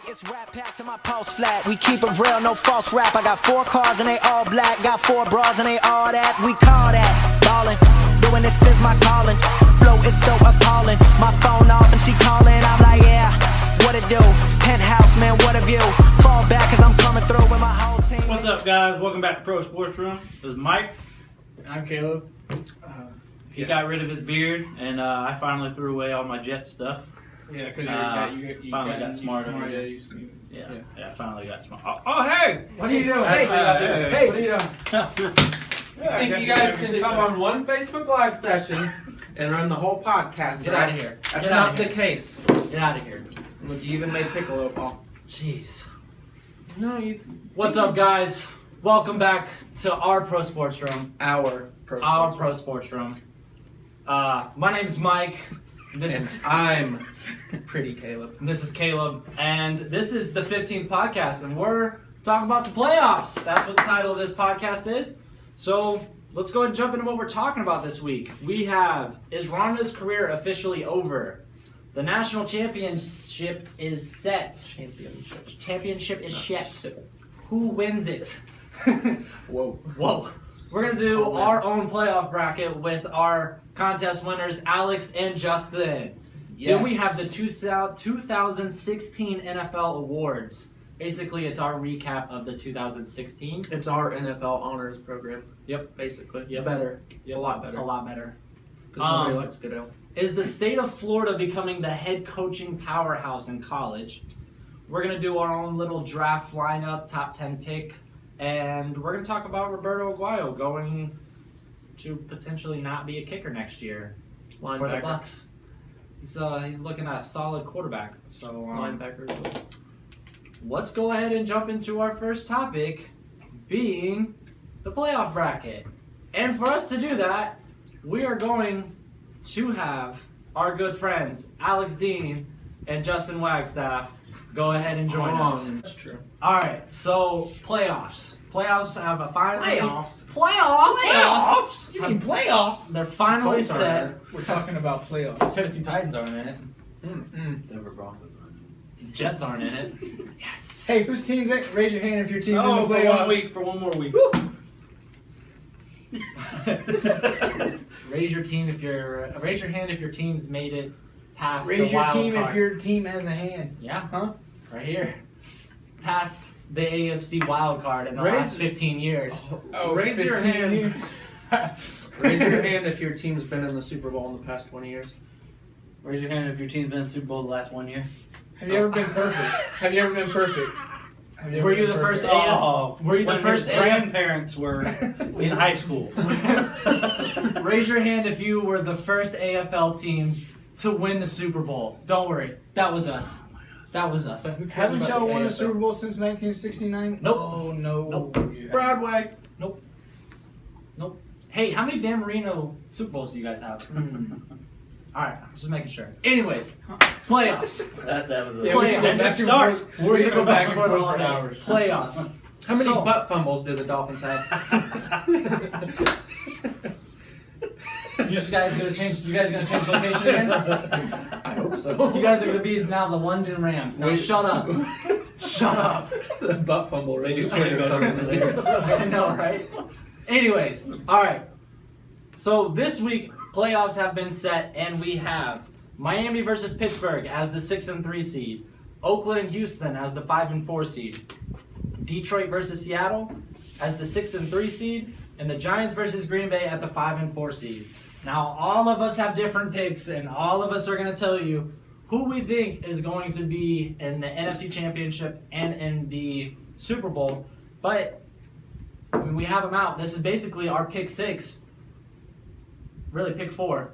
It's rap packed to my pulse flat. We keep it real, no false rap. I got 4 cars and they all black. Got 4 bras and they all that. We call that ballin'. Doing this is my calling. Flow is so appalling. My phone off and she calling. I'm like, yeah, what it do? Penthouse, man, what a view. Fall back cause I'm coming through with my whole team. What's up, guys? Welcome back to Pro Sports Room. This is Mike. I'm Caleb. He got rid of his beard, and I finally threw away all my Jet stuff. Yeah, because you finally got smarter. Yeah, I finally got smart. Oh, hey! What are you doing? Hey, Hey, what are you doing? I think you guys can come on one Facebook Live session and run the whole podcast. Get right? out of here. That's not the case. Get out of here. Look, you even made Piccolo fall. Jeez. No, you. What's up, guys? Welcome back to our Pro Sports Room. Our Pro Sports Room. My name's Mike. And I'm Pretty Caleb. This is Caleb, and this is the 15th podcast, and we're talking about some playoffs. That's what the title of this podcast is. So let's go ahead and jump into what we're talking about this week. We have, is Ronda's career officially over? The national championship is set. Championship is set. Who wins it? Whoa. We're going to do our own playoff bracket with our contest winners, Alex and Justin. Yes. Then we have the 2016 NFL awards. Basically, it's our recap of the 2016. It's our NFL honors program. Yep. Basically. Yep. Better. Yep. A lot better. A lot better. Because nobody likes Goodell. Is the state of Florida becoming the head coaching powerhouse in college? We're going to do our own little draft lineup, top 10 pick. And we're going to talk about Roberto Aguayo going to potentially not be a kicker next year for the Linebacker. Bucks. He's looking at a solid quarterback. So Linebacker as well. let's go ahead and jump into our first topic, being the playoff bracket. And for us to do that, we are going to have our good friends Alex Dean and Justin Wagstaff go ahead and join us. That's true. All right, so playoffs. Playoffs have a finally. Playoffs? Playoffs. You mean playoffs? They're finally Colts aren't set. there. We're talking about playoffs. Tennessee Titans aren't in it. Denver Broncos are in Jets aren't in it. Yes. Hey, whose team's it? Raise your hand if your team's it. Oh, in the for playoffs. one more week. Raise your hand if your team's made it past Raise the your wild team card. if your team has a hand. Yeah. Huh? Right here. Past the AFC wild card in the last 15 years. Oh, raise your 15 hand. years. Raise your hand if your team's been in the Super Bowl in the past 20 years. Raise your hand if your team's been in the Super Bowl the last 1 year. Have you ever been perfect? Have you ever been perfect? Were you the first Were you the When first his grandparents were in high school. Raise your hand if you were the first AFL team to win the Super Bowl. Don't worry, that was us. That was us. Hasn't y'all won the AFL? Super Bowl since 1969? Nope. Oh, no. Nope. You Broadway. Nope. Hey, how many Dan Marino Super Bowls do you guys have? All right, just making sure. Anyways, playoffs. That was a Playoffs. That's Back a and start. forth. We're gonna go back and forth forth for all day. hours. Playoffs. How many So- butt fumbles do the Dolphins have? You guys gonna change location again? I hope so. You guys are gonna be now the London Rams. Now shut up. Shut up. The butt fumble. They do really play better something than to they do. do. I know, right? Anyways, all right. So this week playoffs have been set, and we have Miami versus Pittsburgh as the 6 and 3 seed, Oakland and Houston as the 5 and 4 seed, Detroit versus Seattle as the 6 and 3 seed, and the Giants versus Green Bay at the 5 and 4 seed. Now all of us have different picks, and all of us are going to tell you who we think is going to be in the NFC Championship and in the Super Bowl. But I mean, we have them out. This is basically our pick 6. Really, pick 4.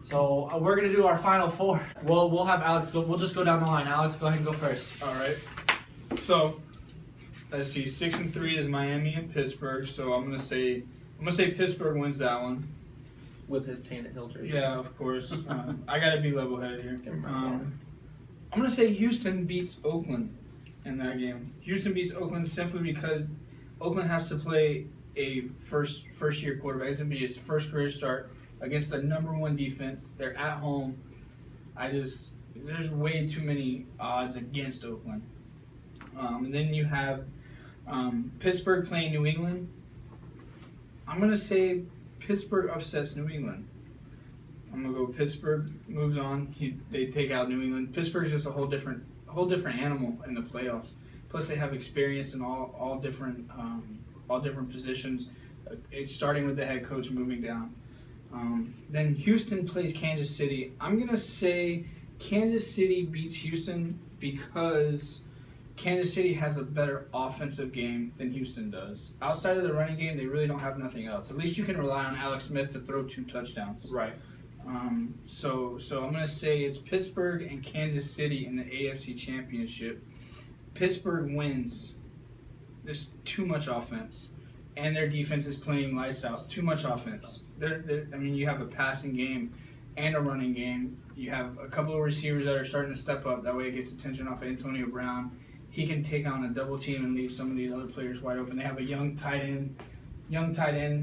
So we're gonna do our final 4. We'll have Alex go. We'll just go down the line. Alex, go ahead and go first. All right. So, let's see. 6 and 3 is Miami and Pittsburgh. So I'm gonna say Pittsburgh wins that one. With his Tannehill jersey. Yeah, of course. I gotta be level-headed here. Give him I'm gonna say Houston beats Oakland in that game. Houston beats Oakland simply because Oakland has to play a first-year quarterback. It's gonna be his first career start against the #1 defense. They're at home. There's way too many odds against Oakland. And then you have Pittsburgh playing New England. I'm going to say Pittsburgh upsets New England. I'm going to go Pittsburgh moves on. They take out New England. Pittsburgh's just a whole different animal in the playoffs. Plus, they have experience in all different positions. It's starting with the head coach moving down. Then Houston plays Kansas City. I'm going to say Kansas City beats Houston because Kansas City has a better offensive game than Houston does. Outside of the running game, they really don't have nothing else. At least you can rely on Alex Smith to throw 2 touchdowns. Right. So I'm going to say it's Pittsburgh and Kansas City in the AFC Championship. Pittsburgh wins. There's too much offense. And their defense is playing lights out. Too much offense. You have a passing game and a running game. You have a couple of receivers that are starting to step up. That way it gets attention off of Antonio Brown. He can take on a double team and leave some of these other players wide open. They have a young tight end.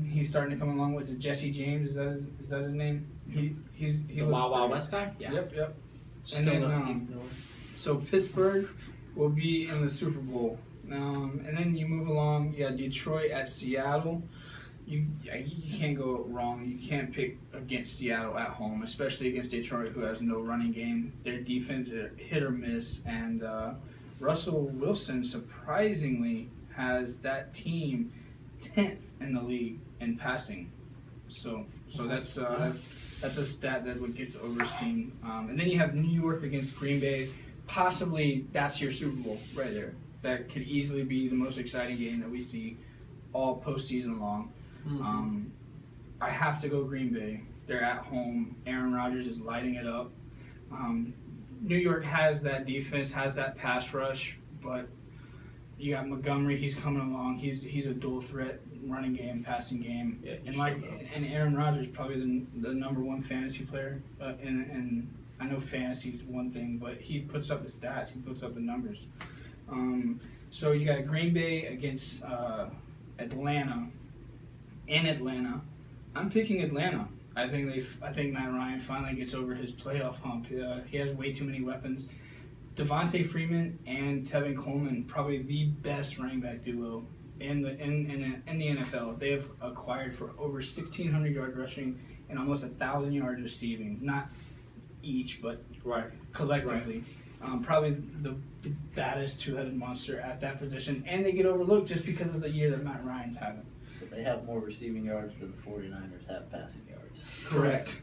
He's starting to come along. Was it Jesse James? Is that his name? He The Wild Wild West guy? Yeah. Yep. Still So Pittsburgh will be in the Super Bowl. And then you move along. You got Detroit at Seattle. You can't go wrong. You can't pick against Seattle at home, especially against Detroit, who has no running game. Their defense is hit or miss, and Russell Wilson surprisingly has that team 10th in the league in passing. So that's a stat that gets overseen. And then you have New York against Green Bay. Possibly that's your Super Bowl right there. That could easily be the most exciting game that we see all postseason long. Mm-hmm. I have to go Green Bay. They're at home. Aaron Rodgers is lighting it up. New York has that defense, has that pass rush, but you got Montgomery. He's coming along. He's a dual threat running game, passing game, Yeah, and Aaron Rodgers probably the number one fantasy player. And I know fantasy is one thing, but he puts up the stats. He puts up the numbers. So you got Green Bay against Atlanta. In Atlanta, I'm picking Atlanta. I think Matt Ryan finally gets over his playoff hump. He has way too many weapons. Devontae Freeman and Tevin Coleman, probably the best running back duo in the NFL. They have acquired for over 1,600 yard rushing and almost 1,000 yards receiving. Not each, but collectively. Right. Probably the baddest two-headed monster at that position, and they get overlooked just because of the year that Matt Ryan's having. So they have more receiving yards than the 49ers have passing yards. Correct.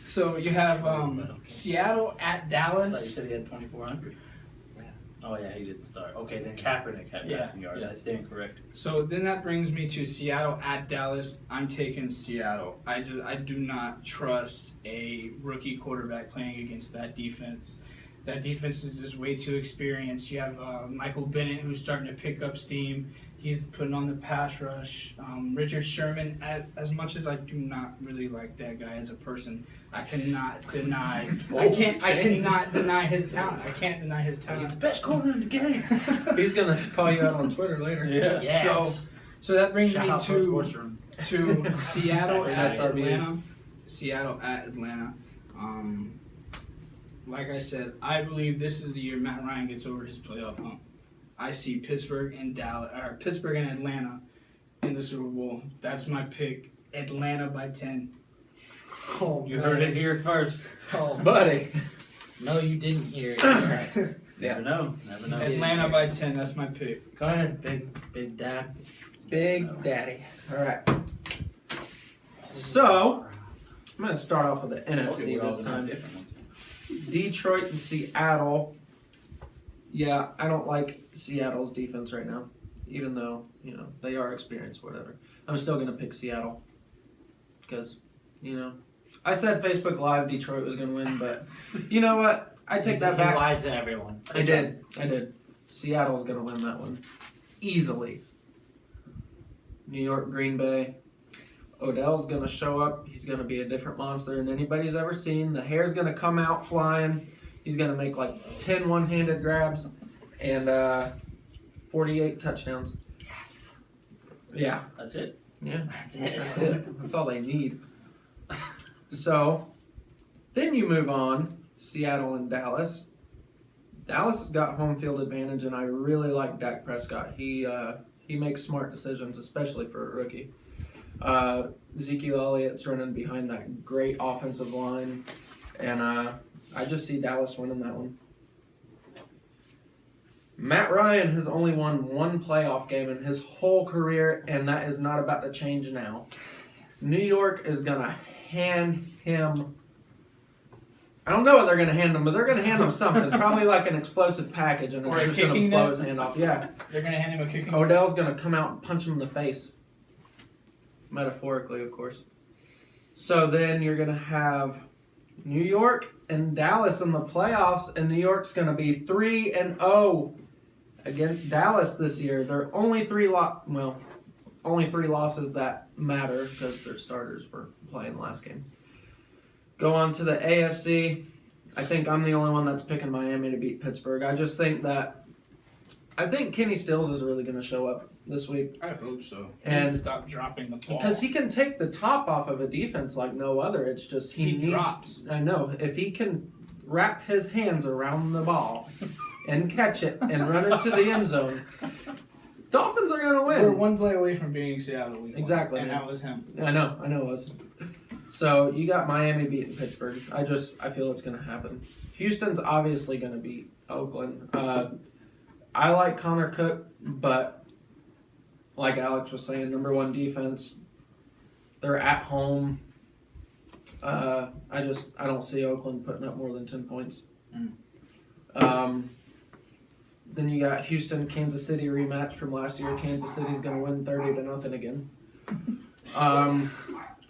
So you have Seattle at I Dallas. thought you said he had 2,400. Oh yeah, he didn't start. Okay, then Kaepernick had passing yards. I stand corrected. So then that brings me to Seattle at Dallas. I'm taking Seattle. I do not trust a rookie quarterback playing against that defense. That defense is just way too experienced. You have Michael Bennett, who's starting to pick up steam. He's putting on the pass rush. Richard Sherman, as much as I do not really like that guy as a person, I cannot deny. I cannot deny his talent. I can't deny his talent. He's the best corner in the game. He's gonna call you out on Twitter later. Yeah. Yes. So that brings Shout me out to the sports room. to Seattle at That's our views. Atlanta. Seattle at Atlanta. Like I said, I believe this is the year Matt Ryan gets over his playoff hump. I see Pittsburgh and Atlanta in the Super Bowl. That's my pick. Atlanta by 10. Oh, You heard it here first. Oh, Buddy. no, you didn't hear it. Right. Never know. Atlanta by 10. That's my pick. Go ahead, big dad. Big Daddy. All right. So, I'm going to start off with the NFC this time. Detroit and Seattle. Yeah, I don't like Seattle's defense right now, even though, they are experienced, whatever. I'm still going to pick Seattle because, I said Facebook Live Detroit was going to win, but you know what? I take that back. He lied to everyone. I did. Seattle's going to win that one. Easily. New York, Green Bay. Odell's going to show up. He's going to be a different monster than anybody's ever seen. The hair's going to come out flying. He's going to make like 10 one-handed grabs and 48 touchdowns. Yes. Yeah. That's it? Yeah. That's it. That's it. That's all they need. So, then you move on, Seattle and Dallas. Dallas has got home field advantage, and I really like Dak Prescott. He makes smart decisions, especially for a rookie. Ezekiel Elliott's running behind that great offensive line, and I just see Dallas winning that one. Matt Ryan has only won one playoff game in his whole career, and that is not about to change now. New York is going to hand him... I don't know what they're going to hand him, but they're going to hand him something. Probably like an explosive package, and it's just going to blow his hand off. Yeah. They're going to hand him a kicking. Odell's going to come out and punch him in the face. Metaphorically, of course. So then you're going to have New York and Dallas in the playoffs, and New York's going to be 3-0 against Dallas this year. There are only three losses that matter because their starters were playing the last game. Go on to the AFC. I think I'm the only one that's picking Miami to beat Pittsburgh. I think Kenny Stills is really going to show up this week. I hope so. And stop dropping the ball. Because he can take the top off of a defense like no other. It's just he needs, drops. I know. If he can wrap his hands around the ball and catch it and run into the end zone, Dolphins are going to win. We're one play away from beating Seattle. Exactly. And that was him. I know it was. So you got Miami beating Pittsburgh. I feel it's going to happen. Houston's obviously going to beat Oakland. I like Connor Cook, but like Alex was saying, number one defense. They're at home. I don't see Oakland putting up more than 10 points. Then you got Houston, Kansas City rematch from last year. Kansas City's going to win 30-0 again.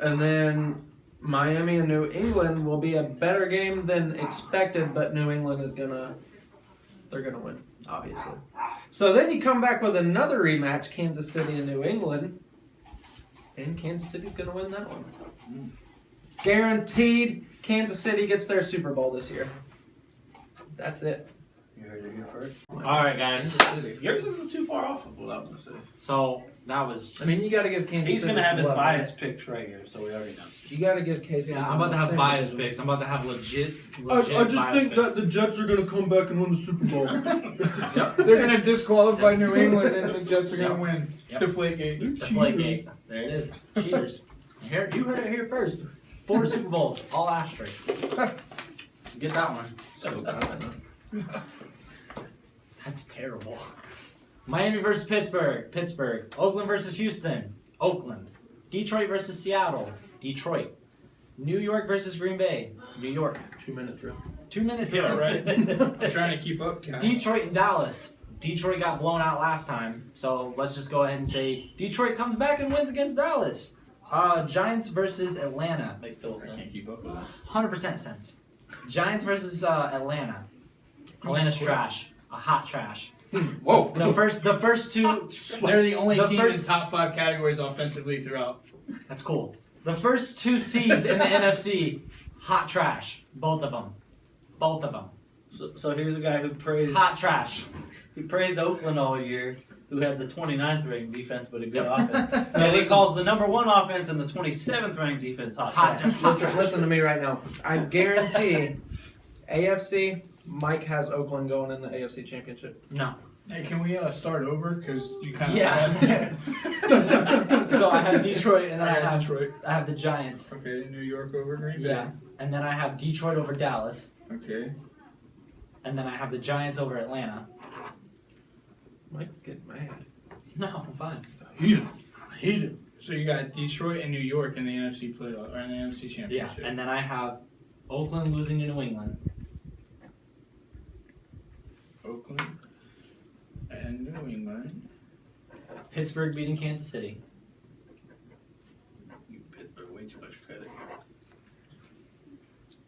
And then Miami and New England will be a better game than expected, but New England they're going to win, obviously. So then you come back with another rematch, Kansas City and New England, and Kansas City's going to win that one. Guaranteed Kansas City gets their Super Bowl this year. That's it. You heard it here first. All right, guys. Yours isn't too far off of what I was going to say. So that was. I mean, you got to give Kansas He's City going to have some his love, biased picks right here, so we already know. You got to give Casey Yeah, some I'm about to have love. biased picks. I'm about to have legit I just biased think picks. that the Jets are going to come back and win the Super Bowl. They're going to disqualify New England, and the Jets are going to win. Yep. Deflategate. Deflategate. There it is. Cheaters. You heard it here first. 4 Super Bowls, all asterisks. Get that one. So That's terrible. Miami versus Pittsburgh. Oakland versus Houston, Oakland. Detroit versus Seattle, Detroit. New York versus Green Bay, New York. 2-minute drill. 2-minute Yeah, drill. right. Trying to keep up, guys. Detroit and Dallas. Detroit got blown out last time, so let's just go ahead and say Detroit comes back and wins against Dallas. Giants versus Atlanta. Make total sense. Can't keep up with it. 100% sense. Giants versus Atlanta. Atlanta's trash. A hot trash. Whoa. The first two. They're the only team first- in top 5 categories offensively throughout. That's cool. The first 2 seeds in the NFC, hot trash. Both of them. So here's a guy who praised Hot trash. he praised Oakland all year, who had the 29th ranked defense but a good Yep. offense. And he calls the number 1 offense and the 27th ranked defense hot trash. Listen to me right now. I guarantee AFC, Mike has Oakland going in the AFC Championship. No. Hey, can we start over? Because you kind of Yeah. So I have Detroit and then I have Detroit. I have the Giants. Okay, New York over Green Bay. Yeah. And then I have Detroit over Dallas. Okay. And then I have the Giants over Atlanta. Mike's getting mad. No, I'm fine. So you got Detroit and New York in the NFC playoff or in the NFC Yeah. championship. And then I have Oakland losing to New England. Oakland and New England. Pittsburgh beating Kansas City. You Pittsburgh way too much credit.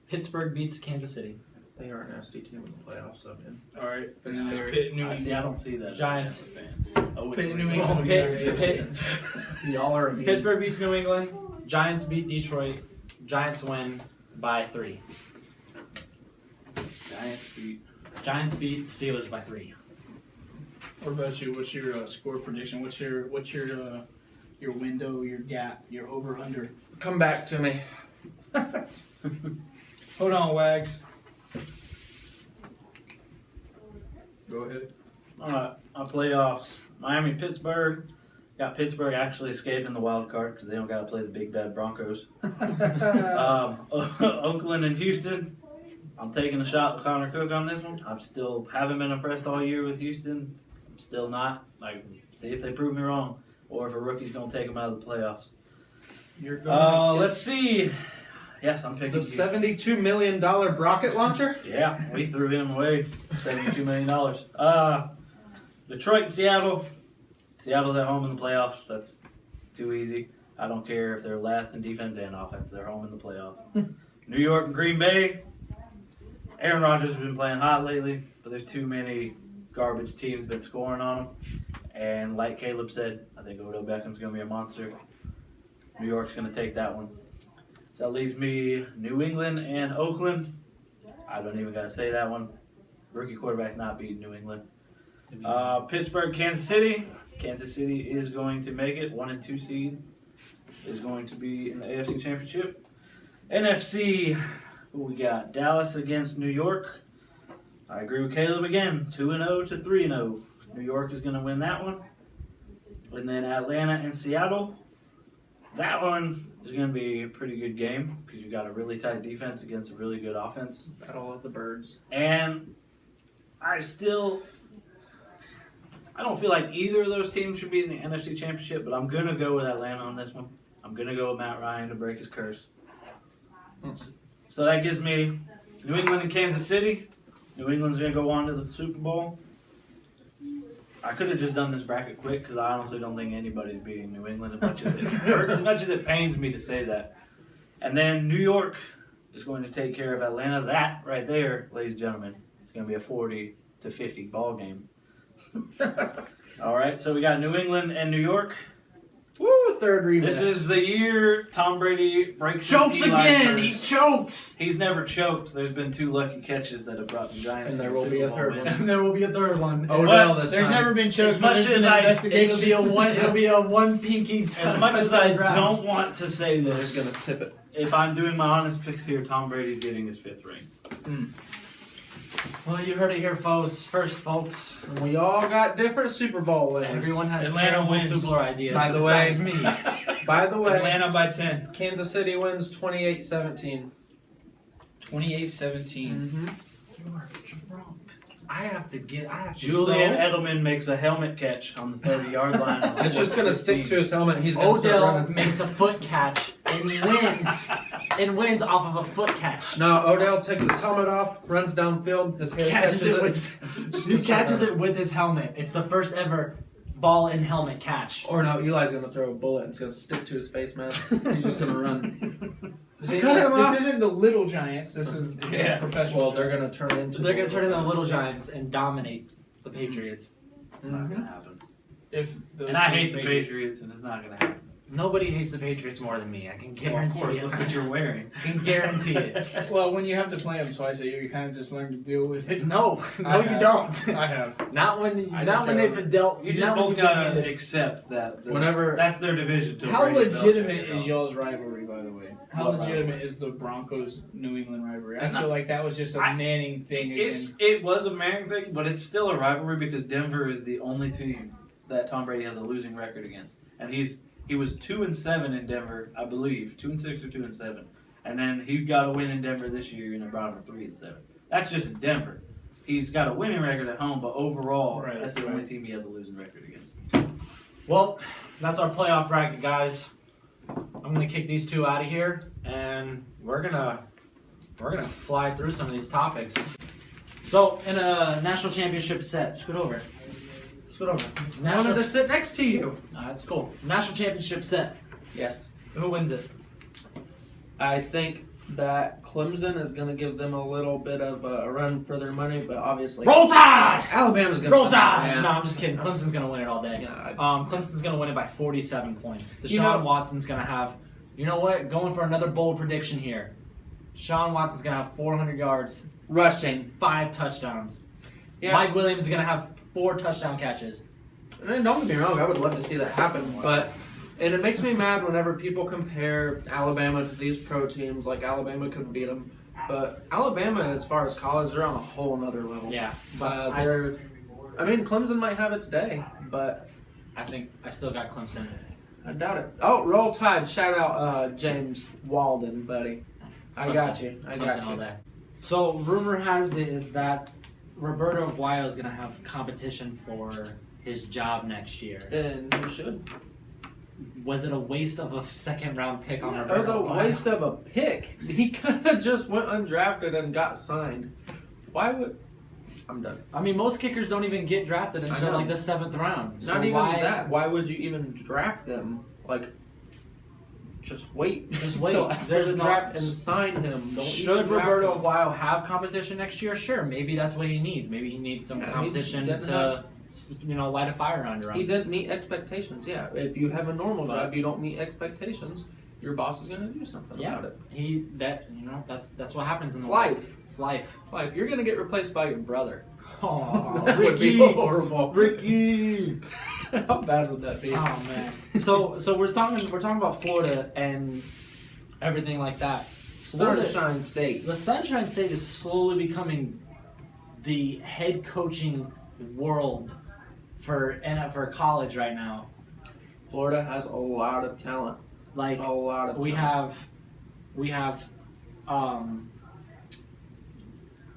Pittsburgh beats Kansas City. They are an nasty team in the playoffs, so man. All right. And then there's Scary. Pitt, New I England. see. I don't see that. Giants. as a fan. Oh, Pitt, New New England. England. Pitt. Y'all are a mean. Pittsburgh beats New England. Giants beat Detroit. Giants win by 3. Giants beat Steelers by 3. What about you? What's your score prediction? What's your window, your gap, your over under? Come back to me. Hold on, Wags. Go ahead. All right, our playoffs. Miami, Pittsburgh. Got Pittsburgh actually escaping the wild card because they don't got to play the big bad Broncos. Oakland and Houston. I'm taking a shot with Connor Cook on this one. I'm still haven't been impressed all year with Houston. I'm still not. Like, see if they prove me wrong, or if a rookie's gonna take them out of the playoffs. You're going. Let's see. Yes, I'm picking The Houston. $72 million rocket launcher? Yeah, we threw him away. $72 million. Detroit and Seattle. Seattle's at home in the playoffs. That's too easy. I don't care if they're last in defense and offense. They're home in the playoffs. New York and Green Bay. Aaron Rodgers has been playing hot lately, but there's too many garbage teams been scoring on him. And like Caleb said, I think Odell Beckham's going to be a monster. New York's going to take that one. So that leaves me New England and Oakland. I don't even got to say that one. Rookie quarterback not beating New England. Pittsburgh, Kansas City. Kansas City is going to make it. 1 and 2 seed is going to be in the AFC Championship. NFC, who we got? Dallas against New York. I agree with Caleb again. 2-0 to 3-0. New York is going to win that one. And then Atlanta and Seattle. That one is going to be a pretty good game because you got a really tight defense against a really good offense. Battle of the Birds. And I don't feel like either of those teams should be in the NFC Championship, but I'm going to go with Atlanta on this one. I'm going to go with Matt Ryan to break his curse. So that gives me New England and Kansas City. New England's going to go on to the Super Bowl. I could have just done this bracket quick because I honestly don't think anybody's beating New England as much as it hurts, as much as it pains me to say that. And then New York is going to take care of Atlanta. That right there, ladies and gentlemen, is going to be a 40-50 ball game. All right, so we got New England and New York. Woo, third rematch. This is the year Tom Brady breaks Chokes his Eli again! curse. He chokes! He's never choked. There's been 2 lucky catches that have brought the Giants. And there to the will be Super a Bowl third win. one. And there will be a third one. Odell this There's time. never been chokes, As much but there's as been I- investigations. It'll be a one pinky As much as I don't want to say They're this, just going to tip it. if I'm doing my honest picks here, Tom Brady's getting his 5th ring. Well, you heard it here, folks. First, folks. We all got different Super Bowl wins. Everyone has Atlanta terrible wins. Super Bowl ideas. By the way- besides me. By the way, Atlanta by 10. Kansas City wins 28-17. 28-17. Mm-hmm. You are drunk. I have to. Julian Edelman makes a helmet catch on the 30-yard line. on the It's just going to stick 15. to his helmet. He's going to start Odell running. makes a foot catch and wins. And wins off of a foot catch. No, Odell takes his helmet off, runs downfield, his hair Catches it Just he gonna start catches running. it with his helmet. It's the first ever ball and helmet catch. Or no, Eli's going to throw a bullet and it's going to stick to his face mask. He's just going to run. This Cut him off. isn't the little Giants. This is Yeah. professional. Well, they're going to turn into. They're gonna turn into the Little Giants and dominate the Patriots. Not gonna happen. If those And I teams hate the make it. Patriots, and it's not gonna happen. Nobody hates the Patriots more than me. I can Well, of guarantee course, it. look what you're wearing. I can guarantee it. Well, when you have to play them twice a year, you kind of just learn to deal with it. No, I you have. don't. I have. Not when I just not when gotta- they've dealt. You just not when both you've gotta been- accept that. Whenever- That's their division. till How Brady and legitimate Belichick are is y'all's rivalry, by the way? How What legitimate is the Broncos-New England rivalry? I It's feel not- like that was just a I- Manning thing again. It was a Manning thing, but it's still a rivalry because Denver is the only team that Tom Brady has a losing record against, and he was 2-7 in Denver, I believe, 2-6 or 2-7, and then he got a win in Denver this year and it brought him 3-7. That's just in Denver. He's got a winning record at home, but overall, Right, that's the only right. team he has a losing record against. Well, that's our playoff bracket, guys. I'm gonna kick these two out of here, and we're gonna fly through some of these topics. So, in a national championship set, scoot over. Scoot over. I wanted National, to sit next to you. that's cool. National championship set. Yes. Who wins it? I think that Clemson is going to give them a little bit of a run for their money, but obviously Roll Tide! Alabama's going to Roll Tide! Yeah. No, I'm just kidding. Clemson's gonna win it all day. Yeah, Clemson's gonna win it by 47 points. Deshaun You know- Watson's gonna have. You know what? Going for another bold prediction here. Deshaun Watson's gonna have 400 yards, rushing. 5 touchdowns. Yeah. Mike Williams is gonna have 4 touchdown catches. And don't get me wrong, I would love to see that happen, but and it makes me mad whenever people compare Alabama to these pro teams, like Alabama couldn't beat them. But Alabama, as far as college, they're on a whole nother level. Yeah, They're I mean, Clemson might have its day, but I think I still got Clemson. I doubt it. Oh, Roll Tide! Shout out James Walden, buddy. I got you. I got Clemson all you. day. So rumor has it is that Roberto Aguayo is gonna have competition for his job next year. And you should. Was it a waste of a second round pick on It Roberto was a Aguayo? waste of a pick. He could have just went undrafted and got signed. Why would? I'm done. I mean, most kickers don't even get drafted until know. like the 7th round. Not So even why, that. Why would you even draft them? Like, just wait. Just wait. Till after There's the not- draft and sign him. Don't Should even draft Roberto him. Aguayo have competition next year? Sure, maybe that's what he needs. Maybe he needs some Yeah, competition he doesn't to, light a fire under He him. didn't meet expectations. Yeah, if you have a normal But- job, you don't meet expectations. Your boss is gonna do something Yeah. about it. That's what happens in It's the world. life. It's life. Life. You're gonna get replaced by your brother. Oh, That would be Ricky, horrible. Ricky. How bad would that be? Oh man. So we're talking about Florida and everything like that. Florida, Sunshine State. the Sunshine State is slowly becoming the head coaching world for college right now. Florida has a lot of talent. Like A lot of we talent. have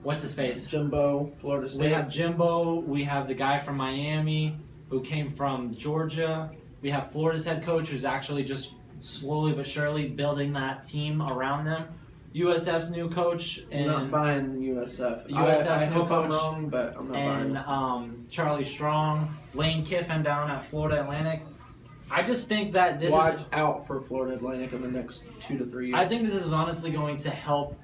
what's his face? Jimbo, Florida State. We have Jimbo. We have the guy from Miami who came from Georgia. We have Florida's head coach who's actually just slowly but surely building that team around them. USF's new coach I'm not and buying USF. USF's I new hope I'm coach wrong, but I'm not and buying. Charlie Strong, Lane Kiffin down at Florida Atlantic. I just think that this Watch is. out for Florida Atlantic in the next 2 to 3 years. I think this is honestly going to help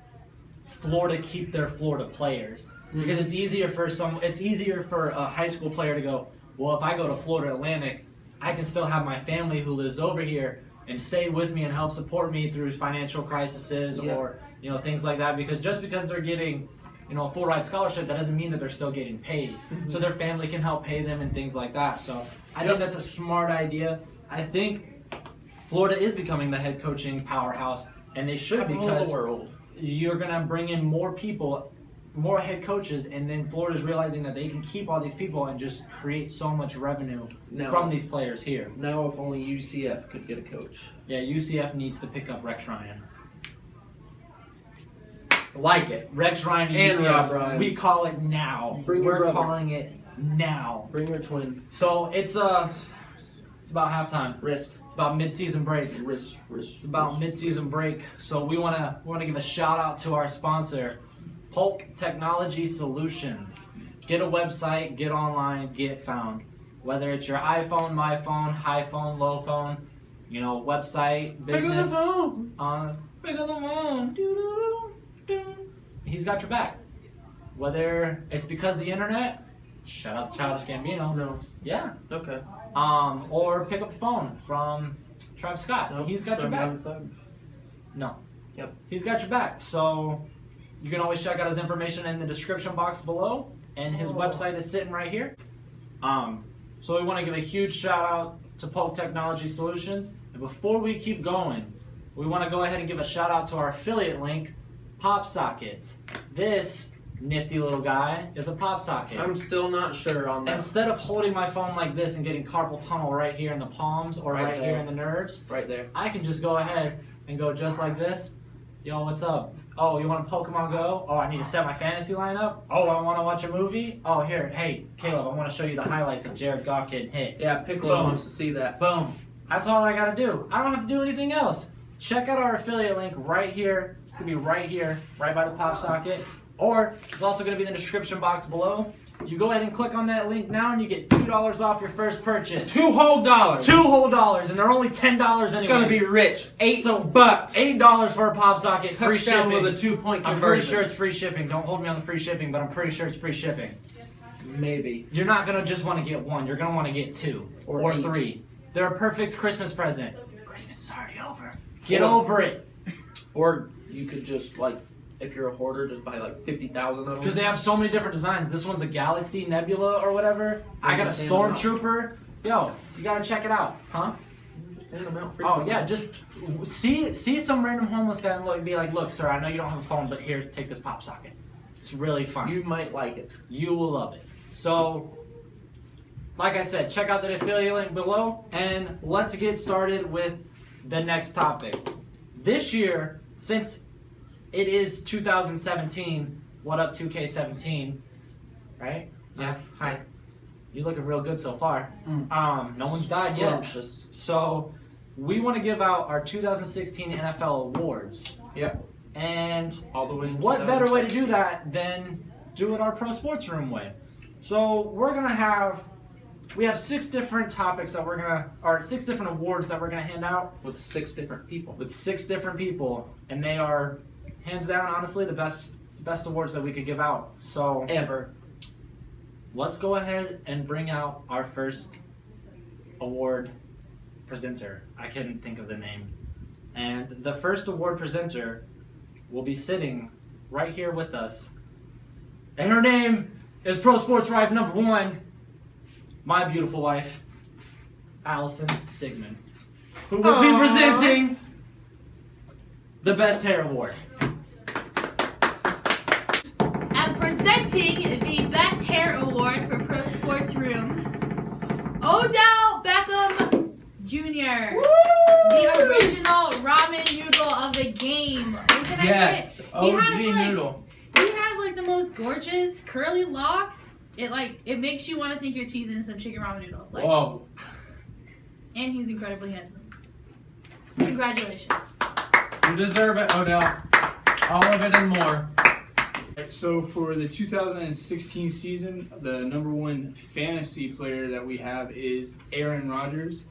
Florida keep their Florida players because it's easier for a high school player to go, well, if I go to Florida Atlantic, I can still have my family who lives over here and stay with me and help support me through financial crises Yeah. or things like that. Because just because they're getting a full ride scholarship, that doesn't mean that they're still getting paid. So their family can help pay them and things like that. So I think that's a smart idea. I think Florida is becoming the head coaching powerhouse, and they should Capital of because the world. you're going to bring in more people, more head coaches, and then Florida's realizing that they can keep all these people and just create so much revenue Now, from these players here. now if only UCF could get a coach. Yeah, UCF needs to pick up Rex Ryan. Like it. Rex Ryan And UCF. Rob Ryan. We call it now. Bring your We're brother. calling it now. Bring your twin. So it's about halftime. Risk. It's about mid-season break. Risk. It's about mid-season break, so we wanna give a shout out to our sponsor, Polk Technology Solutions. Get a website, get online, get found. Whether it's your iPhone, my phone, high phone, low phone, website, business. Pick up the phone. Doo-doo-doo. He's got your back. Whether it's because of the internet, shout out to Childish Gambino. No. Yeah. Okay. Or pick up the phone from Travis Scott. Nope. He's got your From back. Young Thug. No. Yep. He's got your back. So you can always check out his information in the description box below, and his website is sitting right here. So we want to give a huge shout out to Polk Technology Solutions. And before we keep going, we want to go ahead and give a shout out to our affiliate link, Pop Socket. This nifty little guy is a pop socket. I'm still not sure on that. Instead of holding my phone like this and getting carpal tunnel right here in the palms or Right right here there. in the nerves, Right there. I can just go ahead and go just like this. Yo, what's up? Oh, you want to Pokemon Go? Oh, I need to set my fantasy lineup? Oh, I want to watch a movie? Oh, here, hey, Caleb, I want to show you the highlights of Jared Goff getting hit. Yeah, Piccolo Boom. wants to see that. Boom. That's all I got to do. I don't have to do anything else. Check out our affiliate link right here. It's going to be right here, right by the pop socket. Or it's also going to be in the description box below. You go ahead and click on that link now and you get $2 off your first purchase. $2 whole. $2 whole, and they're only $10 anyway. Gonna be rich. $8. $8 for a pop socket, free Touchdown shipping. with a 2-point I'm conversion. pretty sure it's free shipping. Don't hold me on the free shipping, but I'm pretty sure it's free shipping. Maybe. You're not gonna just want to get one. You're gonna want to get two Or 8. 3. They're a perfect Christmas present. Christmas is already over. Get Or- over it. Or you could just if you're a hoarder, just buy 50,000 of them. Because they have so many different designs. This one's a Galaxy Nebula or whatever. I got a Just hand them out. Stormtrooper. Yo, you gotta check it out, huh? Just hand them out free. Oh yeah, just see some random homeless guy and be like, look, sir, I know you don't have a phone, but here, take this pop socket. It's really fun. You might like it. You will love it. So like I said, check out the affiliate link below, and let's get started with the next topic. This year, since it is 2017, what up 2K17, right? Yeah, hi. You looking real good so far. No one's died yet. Scrumptious. So we want to give out our 2016 NFL awards. Yep. And All the way. in what better way to 2017. do that than do it our Pro Sports Room way? So we have 6 different topics that or 6 different awards that we're gonna hand out With 6 different people. with 6 different people, and they are hands down, honestly, the best awards that we could give out. So Ever. let's go ahead and bring out our first award presenter. I couldn't think of the name. And the first award presenter will be sitting right here with us. And her name is Pro Sports Wife number 1, my beautiful wife, Allison Sigmund, who will be presenting the Best Hair Award. I'm presenting the Best Hair Award for Pro Sports Room, Odell Beckham Jr., the original ramen noodle of the game. What can I say? noodle. He has like the most gorgeous curly locks. It makes you want to sink your teeth into some chicken ramen noodle. Whoa. And he's incredibly handsome. Congratulations. You deserve it, Odell. All of it and more. So for the 2016 season, the number 1 fantasy player that we have is Aaron Rodgers.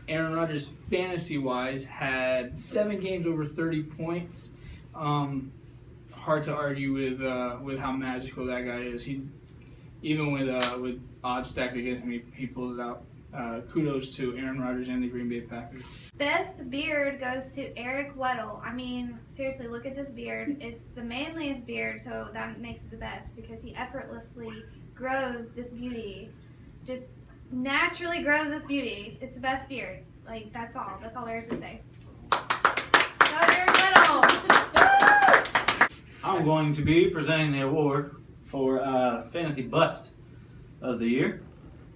Aaron Rodgers, fantasy-wise, had 7 games over 30 points. Hard to argue with how magical that guy is. Even with odds stacked against him, he pulls it out. Kudos to Aaron Rodgers and the Green Bay Packers. Best beard goes to Eric Weddle. I mean, seriously, look at this beard. It's the manliest beard, so that makes it the best because he effortlessly grows this beauty. Just naturally grows this beauty. It's the best beard. Like, that's all. That's all there is to say. Go Eric Weddle! I'm going to be presenting the award for Fantasy Bust of the Year.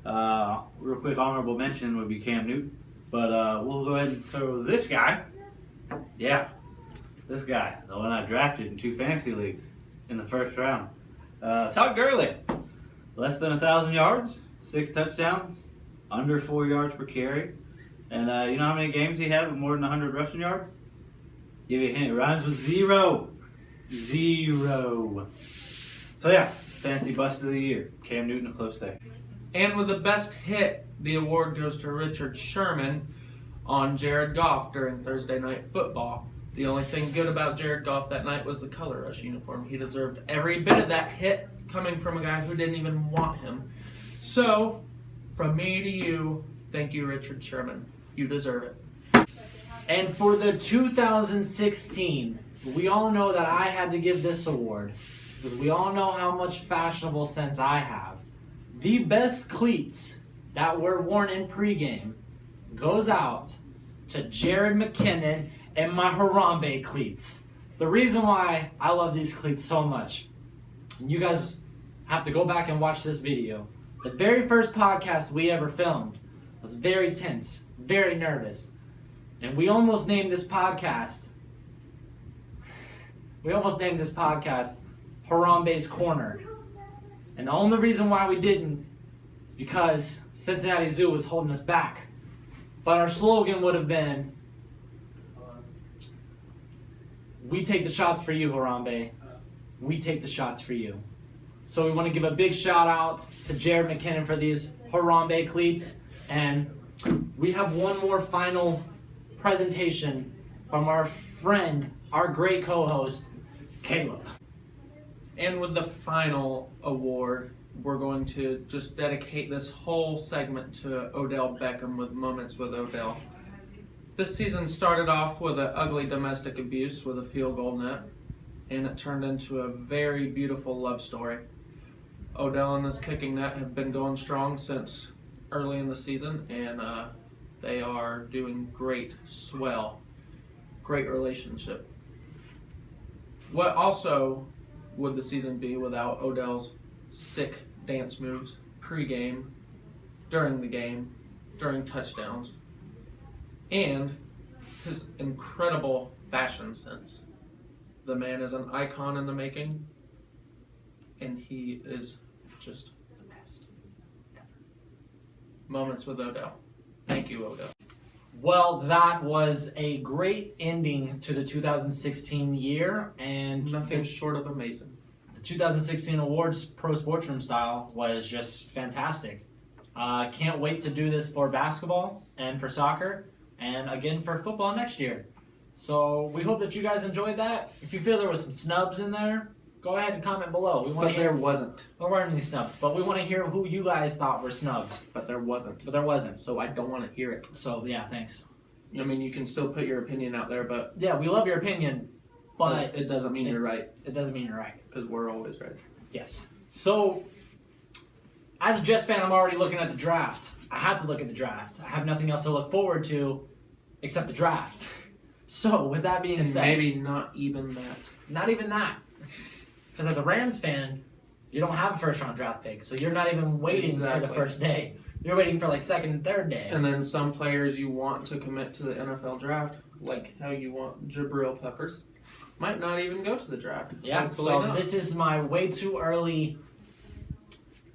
Real quick honorable mention would be Cam Newton. But we'll go ahead and throw this guy. Yeah, this guy. The one I drafted in 2 fantasy leagues in the first round. Todd Gurley. Less than 1,000 yards, 6 touchdowns, under 4 yards per carry. And you know how many games he had with more than 100 rushing yards? Give you a hint. It rhymes with 0. 0. So yeah, Fantasy Bust of the Year. Cam Newton, a close second. And with the best hit, the award goes to Richard Sherman on Jared Goff during Thursday Night Football. The only thing good about Jared Goff that night was the color rush uniform. He deserved every bit of that hit coming from a guy who didn't even want him. So, from me to you, thank you, Richard Sherman. You deserve it. And for the 2016, we all know that I had to give this award because we all know how much fashionable sense I have. The best cleats that were worn in pregame goes out to Jared McKinnon and my Harambe cleats. The reason why I love these cleats so much, and you guys have to go back and watch this video. The very first podcast we ever filmed was very tense, very nervous. And we almost named this podcast Harambe's Corner. And the only reason why we didn't is because Cincinnati Zoo was holding us back. But our slogan would have been, we take the shots for you, Harambe. We take the shots for you. So we want to give a big shout out to Jared McKinnon for these Harambe cleats. And we have one more final presentation from our friend, our great co-host, Caleb. And with the final award, we're going to just dedicate this whole segment to Odell Beckham with Moments with Odell. This season started off with an ugly domestic abuse with a field goal net, and it turned into a very beautiful love story. Odell and this kicking net have been going strong since early in the season, and they are doing great, swell, great relationship. What also would the season be without Odell's sick dance moves pregame, during the game, during touchdowns, and his incredible fashion sense. The man is an icon in the making, and he is just the best ever. Moments with Odell. Thank you, Odell. Well, that was a great ending to the 2016 year, and Nothing short of amazing. the 2016 awards Pro Sports Room style was just fantastic. Can't wait to do this for basketball and for soccer, and again for football next year. So we hope that you guys enjoyed that. If you feel there was some snubs in there, go ahead and comment below. We want But to hear. there wasn't. There weren't any snubs, but we want to hear who you guys thought were snubs. But there wasn't. But there wasn't. So I don't want to hear it. So yeah, thanks. I mean, you can still put your opinion out there, but Yeah, we love your opinion, but it doesn't mean you're right, it doesn't mean you're right. because we're always right. Yes. So, as a Jets fan, I'm already looking at the draft. I have to look at the draft. I have nothing else to look forward to except the draft. So, with that being And said, maybe not even that. not even that. Because as a Rams fan, you don't have a first-round draft pick, so you're not even waiting for Exactly. the first day. You're waiting for like second and third day. And then some players you want to commit to the NFL draft, like how you want Jabril Peppers, might not even go to the draft. Yeah, Hopefully so not. this is my way too early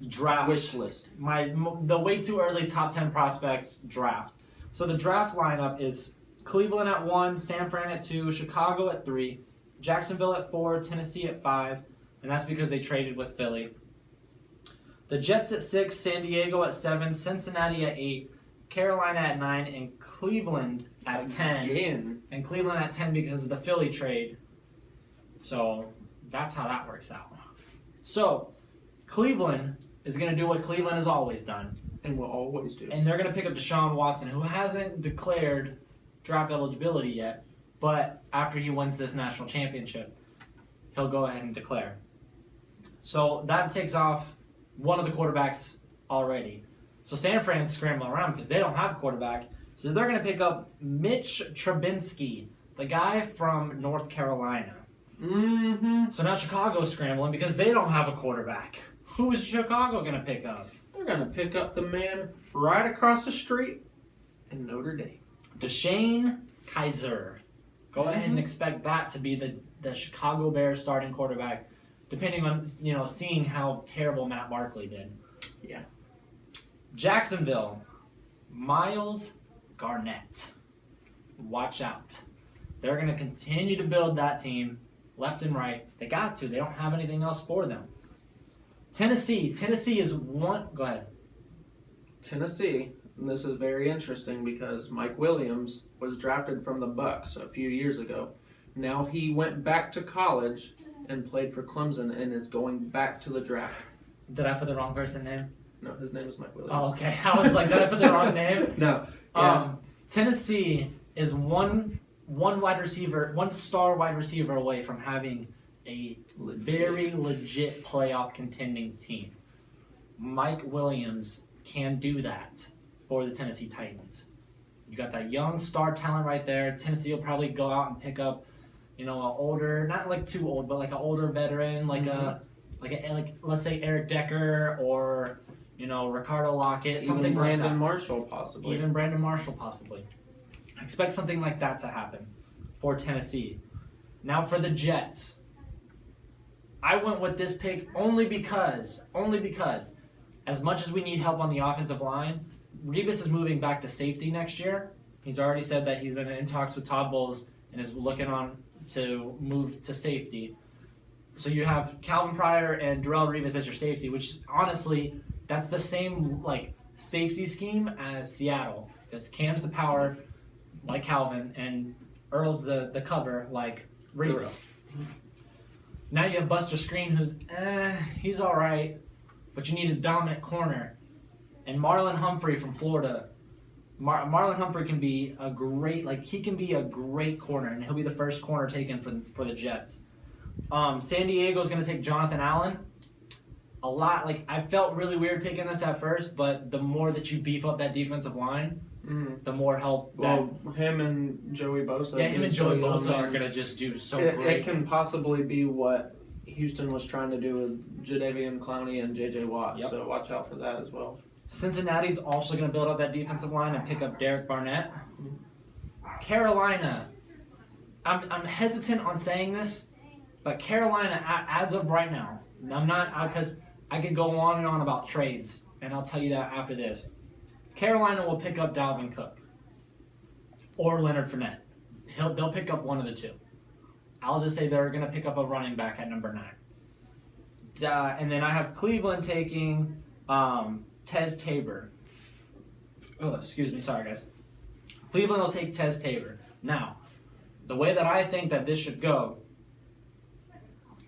draft Wish list. the way too early top 10 prospects draft. So the draft lineup is Cleveland at 1, San Fran at 2, Chicago at 3, Jacksonville at 4, Tennessee at 5, and that's because they traded with Philly. The Jets at 6, San Diego at 7, Cincinnati at 8, Carolina at 9, and Cleveland at 10. Again. And Cleveland at 10 because of the Philly trade. So that's how that works out. So Cleveland is going to do what Cleveland has always done. And will always do. And they're going to pick up Deshaun Watson, who hasn't declared draft eligibility yet. But after he wins this national championship, he'll go ahead and declare. So that takes off one of the quarterbacks already. So San Fran's scrambling around because they don't have a quarterback. So they're going to pick up Mitch Trubisky, the guy from North Carolina. Mm-hmm. So now Chicago's scrambling because they don't have a quarterback. Who is Chicago going to pick up? They're going to pick up the man right across the street in Notre Dame. DeShane Kaiser. Go ahead and expect that to be the Chicago Bears starting quarterback, depending on, seeing how terrible Matt Barkley did. Yeah. Jacksonville, Myles Garnett. Watch out. They're going to continue to build that team left and right. They got to. They don't have anything else for them. Tennessee is one. Go ahead. Tennessee, and this is very interesting because Mike Williams was drafted from the Bucks a few years ago. Now he went back to college and played for Clemson and is going back to the draft. Did I put the wrong person name? No, his name is Mike Williams. Oh, okay. I was like, did I put the wrong name? No. Yeah. Tennessee is one star wide receiver away from having a very legit playoff contending team. Mike Williams can do that for the Tennessee Titans. You got that young star talent right there. Tennessee will probably go out and pick up, an older, not like too old, but like an older veteran, like let's say Eric Decker or Ricardo Lockett, something Even Brandon like that. Marshall, possibly. Even Brandon Marshall, possibly. I expect something like that to happen for Tennessee. Now for the Jets. I went with this pick only because, as much as we need help on the offensive line, Revis is moving back to safety next year. He's already said that he's been in talks with Todd Bowles and is looking on to move to safety. So you have Calvin Pryor and Darrelle Revis as your safety, which honestly, that's the same safety scheme as Seattle. Because Cam's the power, like Calvin, and Earl's the cover, like Revis. Now you have Buster Screen, who's he's all right, but you need a dominant corner. And Marlon Humphrey from Florida. Marlon Humphrey can be a great corner, and he'll be the first corner taken for the Jets. San Diego's going to take Jonathan Allen. I felt really weird picking this at first, but the more that you beef up that defensive line, the more help. Him and Joey Bosa. Yeah, him and Joey Bosa are going to just do so great. It can possibly be what Houston was trying to do with Jadeveon Clowney and J.J. Watt, Yep. so watch out for that as well. Cincinnati's also going to build up that defensive line and pick up Derek Barnett. Carolina, I'm hesitant on saying this, but Carolina, as of right now, I'm not, because I could go on and on about trades, and I'll tell you that after this. Carolina will pick up Dalvin Cook or Leonard Fournette. They'll pick up one of the two. I'll just say they're going to pick up a running back at number 9. And then I have Cleveland taking Tez Tabor. Oh, excuse me. Sorry, guys. Cleveland will take Tez Tabor. Now, the way that I think that this should go,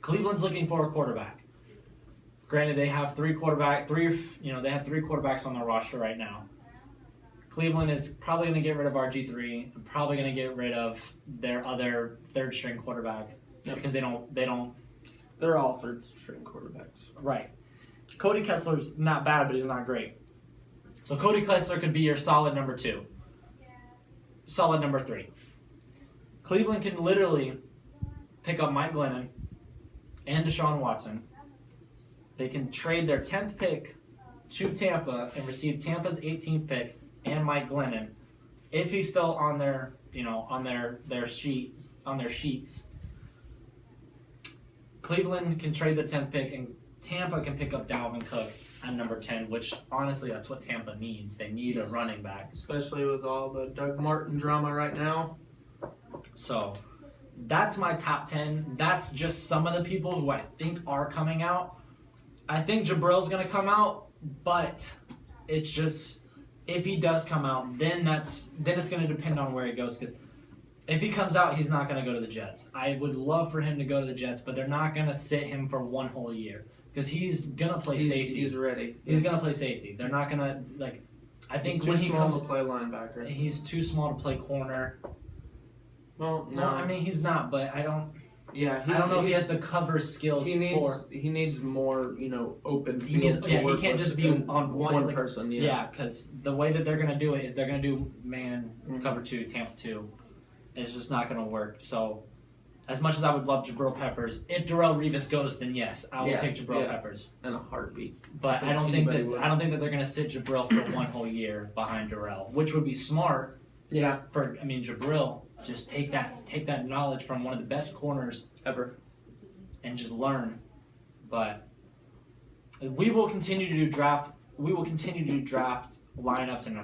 Cleveland's looking for a quarterback. Granted, they have three quarterbacks on their roster right now. Cleveland is probably going to get rid of RG3 and probably going to get rid of their other third-string quarterback because they don't. They're all third-string quarterbacks. Right. Cody Kessler's not bad, but he's not great. So Cody Kessler could be your solid number 2. Solid number 3. Cleveland can literally pick up Mike Glennon and Deshaun Watson. They can trade their 10th pick to Tampa and receive Tampa's 18th pick and Mike Glennon if he's still on their sheets. Cleveland can trade the 10th pick and Tampa can pick up Dalvin Cook at number 10, which honestly that's what Tampa needs. They need a running back, especially with all the Doug Martin drama right now. So that's my top 10. That's just some of the people who I think are coming out. I think Jabril's going to come out, but it's just if he does come out, then it's going to depend on where he goes. Because if he comes out, he's not going to go to the Jets. I would love for him to go to the Jets, but they're not going to sit him for one whole year because he's going to play safety. He's ready. He's going to play safety. They're not going to I think when he comes to play linebacker, he's too small to play corner. Well, no, I mean he's not, but I don't. Yeah, I don't know if he has the cover skills. He needs more, open field. He can't just be on one person. Yeah, because the way that they're gonna do it, they're gonna do man cover 2, Tampa 2. It's just not gonna work. So, as much as I would love Jabril Peppers, if Darrelle Revis goes, then yes, I will take Jabril Peppers in a heartbeat. But I don't think that they're gonna sit Jabril for one whole year behind Darrelle, which would be smart. Yeah. Jabril. Just take that knowledge from one of the best corners ever and just learn. But we will continue to do draft. We will continue to do draft lineups and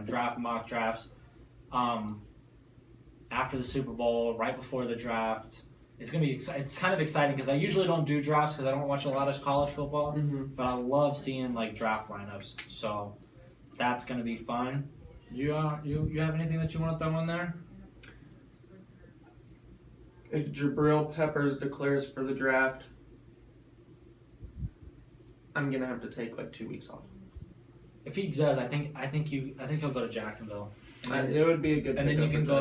mock drafts after the Super Bowl, right before the draft. It's gonna be it's kind of exciting because I usually don't do drafts because I don't watch a lot of college football. But I love seeing draft lineups. So that's gonna be fun. You have anything that you want to throw in there? If Jabril Peppers declares for the draft, I'm gonna have to take 2 weeks off. If he does, I think he'll go to Jacksonville. It would be a good. And then you can go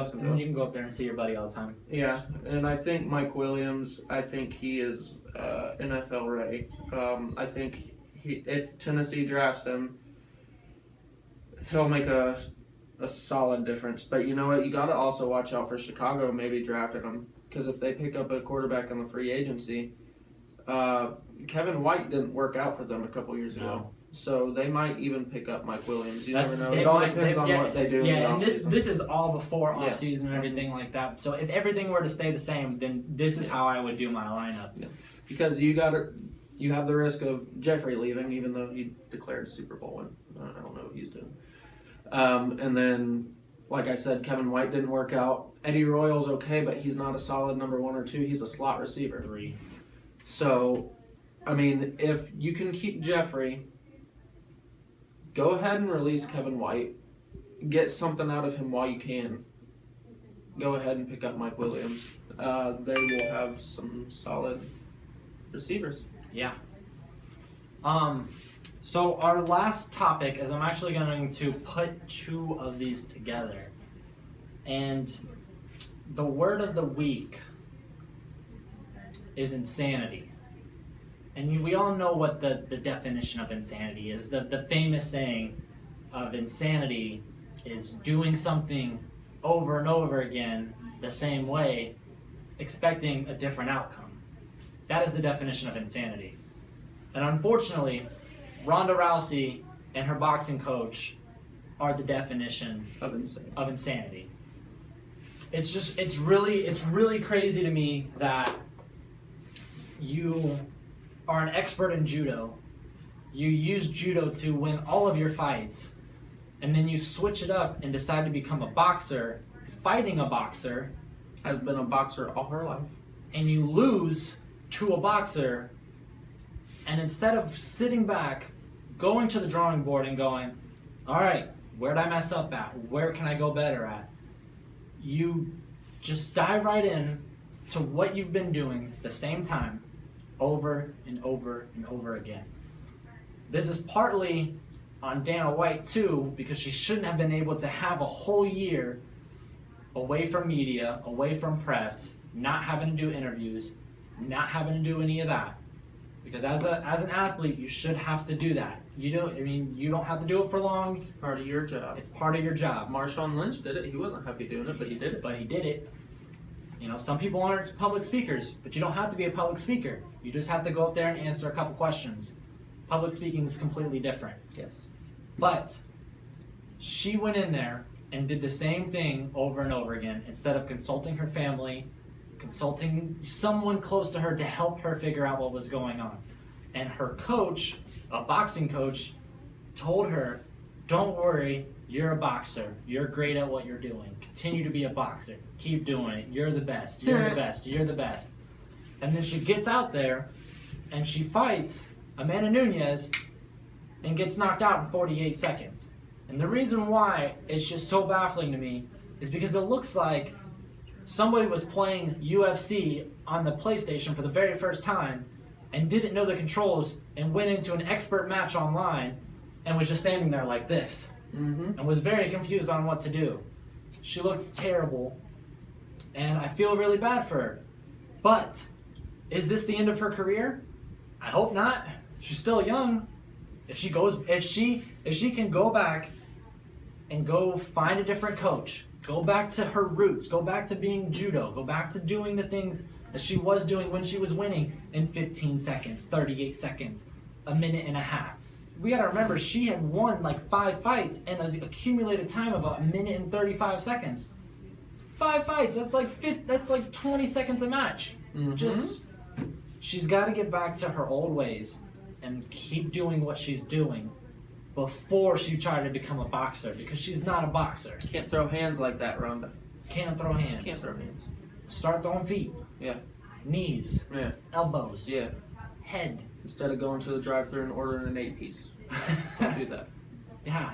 up there and see your buddy all the time. Yeah, and I think Mike Williams. I think he is NFL ready. I think if Tennessee drafts him, he'll make a solid difference. But you know what? You got to also watch out for Chicago maybe drafting him. Because if they pick up a quarterback in the free agency, Kevin White didn't work out for them a couple years ago. So they might even pick up Mike Williams. You never know. It all depends on what they do in the and offseason. this is all before offseason and everything like that. So if everything were to stay the same, then this is how I would do my lineup. Yeah. Because you have the risk of Jeffrey leaving, even though he declared a Super Bowl win. I don't know what he's doing. And then, like I said, Kevin White didn't work out. Eddie Royal's okay, but he's not a solid number 1 or 2. He's a slot receiver. 3. So, if you can keep Jeffrey, go ahead and release Kevin White. Get something out of him while you can. Go ahead and pick up Mike Williams. They will have some solid receivers. Yeah. So our last topic is I'm actually going to put 2 of these together. And the word of the week is insanity. And we all know what the definition of insanity is. The famous saying of insanity is doing something over and over again the same way, expecting a different outcome. That is the definition of insanity. And unfortunately, Ronda Rousey and her boxing coach are the definition Of insane. of insanity. It's really crazy to me that you are an expert in judo. You use judo to win all of your fights, and then you switch it up and decide to become a boxer, fighting a boxer, Has been a boxer all her life. and you lose to a boxer, and instead of sitting back, going to the drawing board and going, all right, where did I mess up at? Where can I go better at? You just dive right in to what you've been doing the same time over and over and over again. This is partly on Dana White too, because she shouldn't have been able to have a whole year away from media, away from press, not having to do interviews, not having to do any of that. Because as an athlete, you should have to do that. You don't have to do it for long. Part of your job. It's part of your job. Marshawn Lynch did it. He wasn't happy doing it, but he did it. But he did it. Some people aren't public speakers, but you don't have to be a public speaker. You just have to go up there and answer a couple questions. Public speaking is completely different. Yes. But she went in there and did the same thing over and over again. Instead of consulting her family, consulting someone close to her to help her figure out what was going on. And her coach, a boxing coach, told her, don't worry, you're a boxer. You're great at what you're doing. Continue to be a boxer. Keep doing it. You're the best. You're the best. You're the best. And then she gets out there and she fights Amanda Nunes and gets knocked out in 48 seconds. And the reason why it's just so baffling to me is because it looks like somebody was playing UFC on the PlayStation for the very first time and didn't know the controls and went into an expert match online and was just standing there like this and was very confused on what to do. She looked terrible, and I feel really bad for her. But is this the end of her career? I hope not. She's still young. If she can go back and go find a different coach, go back to her roots, go back to being judo, go back to doing the things that she was doing when she was winning in 15 seconds, 38 seconds, a minute and a half. We gotta remember, she had won like 5 fights in an accumulated time of a minute and 35 seconds. 5 fights, that's like 20 seconds a match. She's gotta get back to her old ways and keep doing what she's doing before she tried to become a boxer, because she's not a boxer. Can't throw hands like that, Rhonda. Can't throw hands. Can't throw hands. Start throwing feet. Yeah. Knees. Yeah. Elbows. Yeah. Head. Instead of going to the drive-thru and ordering an 8-piece. Don't do that. Yeah.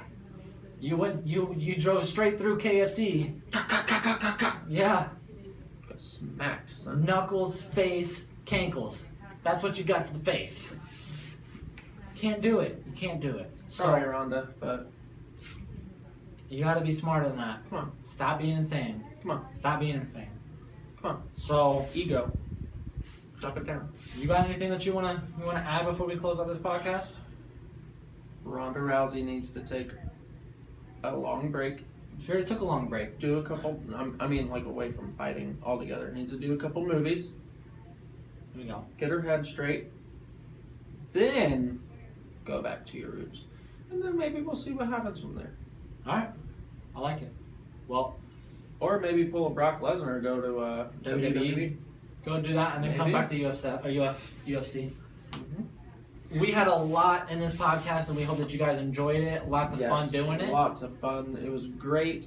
You drove straight through KFC. Yeah. Got smacked, son. Knuckles, face, cankles. That's what you got to the face. Can't do it. You can't do it. Sorry, Rhonda, but You gotta be smarter than that. come on. Stop being insane. Come on. Stop being insane. Come on. So, Ego. Drop it down. you got anything that you wanna add before we close out this podcast? Ronda Rousey needs to take a long break. She already took a long break. Do a couple, like away from fighting altogether. Needs to do a couple movies. Here we go. Get her head straight. Then go back to your roots. And then maybe we'll see what happens from there. All right. I like it. Well, Or maybe pull a Brock Lesnar, go to WWE. go do that and then come Maybe. back to UFC. We had a lot in this podcast, and we hope that you guys enjoyed it. Lots of fun doing it. Lots of fun. It was great.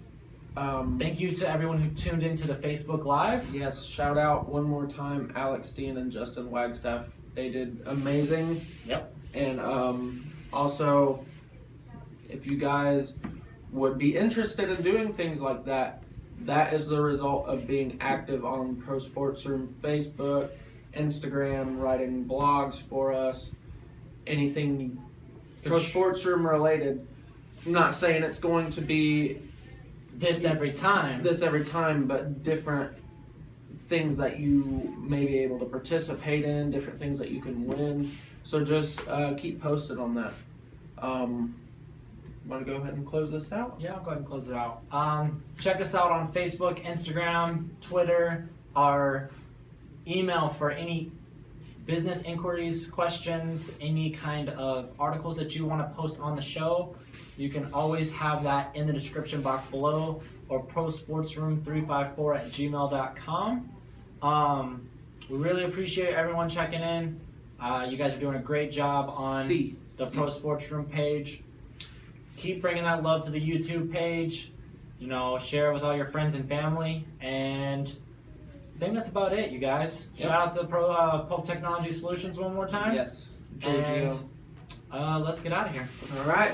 Thank you to everyone who tuned into the Facebook Live. Yes, shout out one more time, Alex, Dean, and Justin Wagstaff. They did amazing. Yep. And also, if you guys would be interested in doing things like that, that is the result of being active on Pro Sports Room Facebook, Instagram, writing blogs for us, anything Pro Sports Room related. I'm not saying it's going to be This every time. but different things that you may be able to participate in, different things that you can win. So just keep posted on that. Want to go ahead and close this out? Yeah, I'll go ahead and close it out. Check us out on Facebook, Instagram, Twitter. Our email for any business inquiries, questions, any kind of articles that you want to post on the show, you can always have that in the description box below or prosportsroom354@gmail.com. We really appreciate everyone checking in. You guys are doing a great job on the Pro Sports Room page. Keep bringing that love to the YouTube page. You know, share it with all your friends and family. And I think that's about it, you guys. Yep. Shout out to Pope Technology Solutions one more time. Yes. Giorgio. And let's get out of here. All right.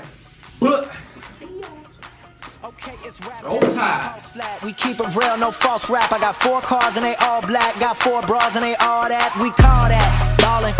Okay, it's rap. Roll Tide. We keep it real, no false rap. I got 4 cars and they all black. Got 4 bras and they all that. We call that ballin'.